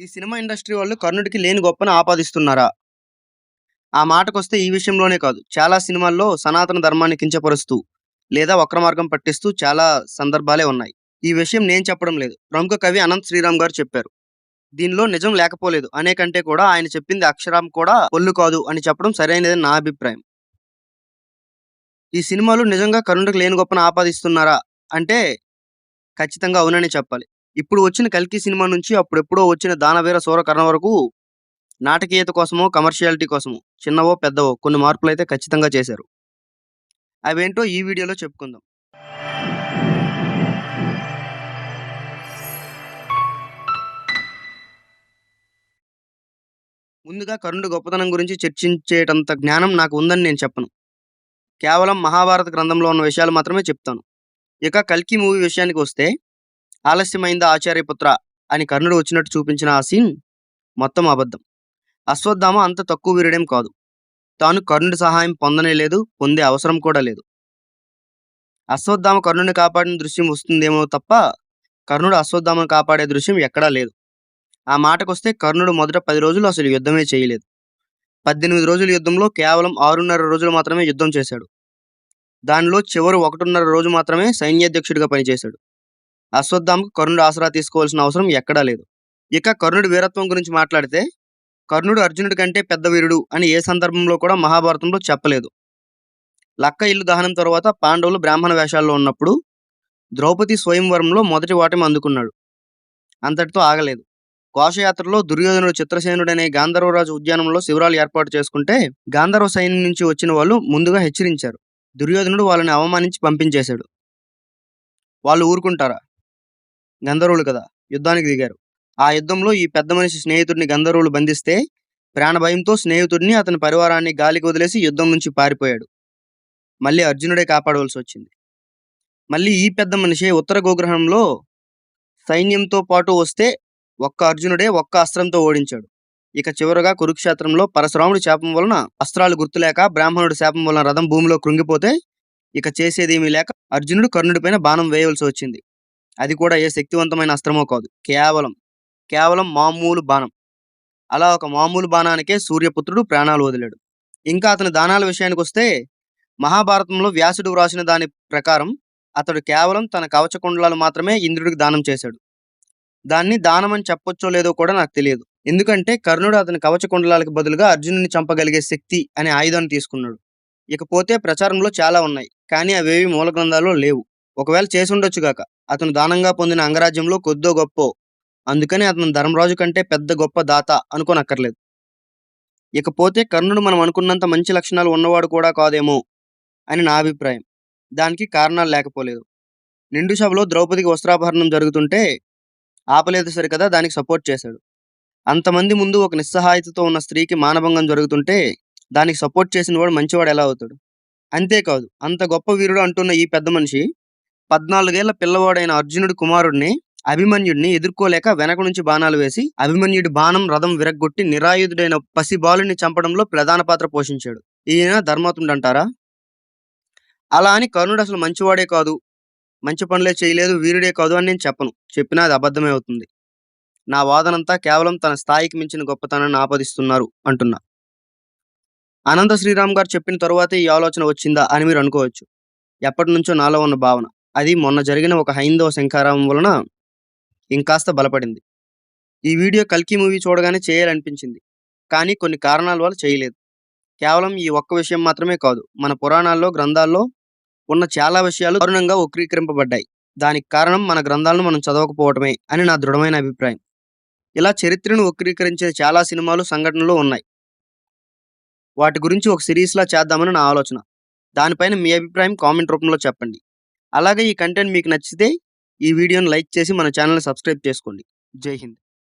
ఈ cinema industry వాళ్ళు కర్ణుడికి లేని గొప్పను ఆపాదిస్తున్నారా? ఆ మాటకొస్తే ఈ విషయంలోనే కాదు, చాలా సినిమాల్లో సనాతన ధర్మాన్ని కించపరుస్తూ, లేదా వక్ర మార్గం పట్టిస్తూ చాలా సందర్భాలే ఉన్నాయి. ఈ విషయం నేను చెప్పడం లేదు. ప్రముఖ కవి అనంత్ శ్రీరామ్ గారు చెప్పారు. దీనిలో నిజం లేకపోలేదు అనే కంటే కూడా ఆయన చెప్పింది అక్షరం కూడా పొల్లు కాదు అని చెప్పడం సరైనదని నా అభిప్రాయం. ఈ సినిమాలు నిజంగా కర్ణుడికి లేని గొప్పను ఆపాదిస్తున్నారా అంటే ఖచ్చితంగా అవుననే చెప్పాలి. ఇప్పుడు వచ్చిన 'కల్కి' సినిమా నుంచి అప్పుడెప్పుడో వచ్చిన 'దానవీర సూరకర్ణ' వరకు నాటకీయత కోసమో, కమర్షియాలిటీ కోసమో చిన్నవో, పెద్దవో కొన్ని మార్పులైతే ఖచ్చితంగా చేశారు. అవేంటో ఈ వీడియోలో చెప్పుకుందాం. ముందుగా కర్ణుడి గొప్పతనం గురించి చర్చించేటంత జ్ఞానం నాకు ఉందని నేను చెప్పను. కేవలం మహాభారత గ్రంథంలో ఉన్న విషయాలు మాత్రమే చెప్తాను. ఇక 'కల్కి' మూవీ విషయానికి వస్తే, ఆలస్యమైందా ఆచార్యపుత్ర అని కర్ణుడు వచ్చినట్టు చూపించిన ఆ సీన్ మొత్తం అబద్ధం. అశ్వత్థామ అంత తక్కువ వీరుడేం కాదు. తాను కర్ణుడి సహాయం పొందనే లేదు, పొందే అవసరం కూడా లేదు. అశ్వత్థామ కర్ణుడిని కాపాడిన దృశ్యం వస్తుందేమో తప్ప, కర్ణుడు అశ్వత్థామను కాపాడే దృశ్యం ఎక్కడా లేదు. ఆ మాటకొస్తే కర్ణుడు మొదట 10 రోజులు అసలు యుద్ధమే చేయలేదు. 18 రోజుల యుద్ధంలో కేవలం 6.5 రోజులు మాత్రమే యుద్ధం చేశాడు. దానిలో చివరి 1.5 రోజు మాత్రమే సైన్యాధ్యక్షుడిగా పనిచేశాడు. అశ్వత్థామకు కర్ణుడు ఆసరా తీసుకోవాల్సిన అవసరం ఎక్కడా లేదు. ఇక కర్ణుడి వీరత్వం గురించి మాట్లాడితే, కర్ణుడు అర్జునుడి కంటే పెద్ద వీరుడు అని ఏ సందర్భంలో కూడా మహాభారతంలో చెప్పలేదు. లక్క ఇల్లు దహనం తరువాత పాండవులు బ్రాహ్మణ వేషాల్లో ఉన్నప్పుడు ద్రౌపది స్వయంవరంలో మొదటి ఓటమి అందుకున్నాడు. అంతటితో ఆగలేదు. ఘోషయాత్రలో దుర్యోధనుడు చిత్రసేనుడనే గాంధర్వరాజు ఉద్యానంలో శిబిరాలు ఏర్పాటు చేసుకుంటే, గాంధర్వ సైన్యం నుంచి వచ్చిన వాళ్ళు ముందుగా హెచ్చరించారు. దుర్యోధనుడు వాళ్ళని అవమానించి పంపించేశాడు. వాళ్ళు ఊరుకుంటారా? గంధర్వులు కదా, యుద్ధానికి దిగారు. ఆ యుద్ధంలో ఈ పెద్ద మనిషి స్నేహితుడిని గంధర్వులు బంధిస్తే, ప్రాణభయంతో స్నేహితుడిని, అతని పరివారాన్ని గాలికి వదిలేసి యుద్ధం నుంచి పారిపోయాడు. మళ్ళీ అర్జునుడే కాపాడవలసి వచ్చింది. మళ్ళీ ఈ పెద్ద మనిషి ఉత్తర గోగ్రహంలో సైన్యంతో పాటు వస్తే ఒక్క అర్జునుడే ఒక్క అస్త్రంతో ఓడించాడు. ఇక చివరగా కురుక్షేత్రంలో పరశురాముడి శాపం వలన అస్త్రాలు గుర్తులేక, బ్రాహ్మణుడి శాపం వలన రథం భూమిలో కృంగిపోతే ఇక చేసేదేమీ లేక అర్జునుడు కర్ణుడిపైన బాణం వేయవలసి వచ్చింది. అది కూడా ఏ శక్తివంతమైన అస్త్రమో కాదు, కేవలం మామూలు బాణం. అలా ఒక మామూలు బాణానికే సూర్యపుత్రుడు ప్రాణాలు వదిలాడు. ఇంకా అతని దానాల విషయానికి వస్తే, మహాభారతంలో వ్యాసుడు వ్రాసిన దాని ప్రకారం అతడు కేవలం తన కవచకుండలాలు మాత్రమే ఇంద్రుడికి దానం చేశాడు. దాన్ని దానమని చెప్పొచ్చో లేదో కూడా నాకు తెలియదు. ఎందుకంటే కర్ణుడు అతని కవచకుండలాలకు బదులుగా అర్జునుడిని చంపగలిగే శక్తి అనే ఆయుధాన్ని తీసుకున్నాడు. ఇకపోతే ప్రచారంలో చాలా ఉన్నాయి, కానీ అవేవి మూల గ్రంథాల్లో లేవు. ఒకవేళ చేసి ఉండొచ్చుగాక. అతను దానంగా పొందిన అంగరాజ్యంలో కొద్దో గొప్పో, అందుకని అతను ధర్మరాజు కంటే పెద్ద గొప్ప దాత అనుకోనక్కర్లేదు. ఇకపోతే కర్ణుడు మనం అనుకున్నంత మంచి లక్షణాలు ఉన్నవాడు కూడా కాదేమో అని నా అభిప్రాయం. దానికి కారణాలు లేకపోలేదు. నిండు సభలో ద్రౌపదికి వస్త్రాపహరణం జరుగుతుంటే ఆపలేదు సరికదా, దానికి సపోర్ట్ చేశాడు. అంతమంది ముందు ఒక నిస్సహాయతతో ఉన్న స్త్రీకి మానభంగం జరుగుతుంటే దానికి సపోర్ట్ చేసిన వాడు మంచివాడు ఎలా అవుతాడు? అంతేకాదు, అంత గొప్ప వీరుడు అంటున్న ఈ పెద్ద మనిషి 14 ఏళ్ల పిల్లవాడైన అర్జునుడి కుమారుడిని, అభిమన్యుడిని ఎదుర్కోలేక వెనక నుంచి బాణాలు వేసి అభిమన్యుడి బాణం రథం విరగ్గొట్టి నిరాయుధుడైన పసిబాలుని చంపడంలో ప్రధాన పాత్ర పోషించాడు. ఈయన ధర్మతుండంటారా? అలా అని కర్ణుడు అసలు మంచివాడే కాదు, మంచి పనులే చేయలేదు, వీరుడే కాదు అని నేను చెప్పను. చెప్పినా అది అబద్ధమే అవుతుంది. నా వాదనంతా కేవలం తన స్థాయికి మించిన గొప్పతనాన్ని ఆపాదిస్తున్నారు అంటున్నా. అనంత శ్రీరామ్ గారు చెప్పిన తరువాతే ఈ ఆలోచన వచ్చిందా అని మీరు అనుకోవచ్చు. ఎప్పటి నుంచో నాలో ఉన్న భావన. అది మొన్న జరిగిన ఒక హైందవ శంఖారావం వలన ఇంకాస్త బలపడింది. ఈ వీడియో 'కల్కి' మూవీ చూడగానే చేయాలనిపించింది, కానీ కొన్ని కారణాల వల్ల చేయలేదు. కేవలం ఈ ఒక్క విషయం మాత్రమే కాదు, మన పురాణాల్లో, గ్రంథాల్లో ఉన్న చాలా విషయాలు దారుణంగా వక్రీకరింపబడ్డాయి. దానికి కారణం మన గ్రంథాలను మనం చదవకపోవటమే అని నా దృఢమైన అభిప్రాయం. ఇలా చరిత్రను వక్రీకరించే చాలా సినిమాలు, సంఘటనలు ఉన్నాయి. వాటి గురించి ఒక సిరీస్లా చేద్దామని నా ఆలోచన. దానిపైన మీ అభిప్రాయం కామెంట్ రూపంలో చెప్పండి. అలాగే ఈ కంటెంట్ మీకు నచ్చితే ఈ వీడియోని లైక్ చేసి మన ఛానల్ని సబ్స్క్రైబ్ చేసుకోండి. జై హింద్.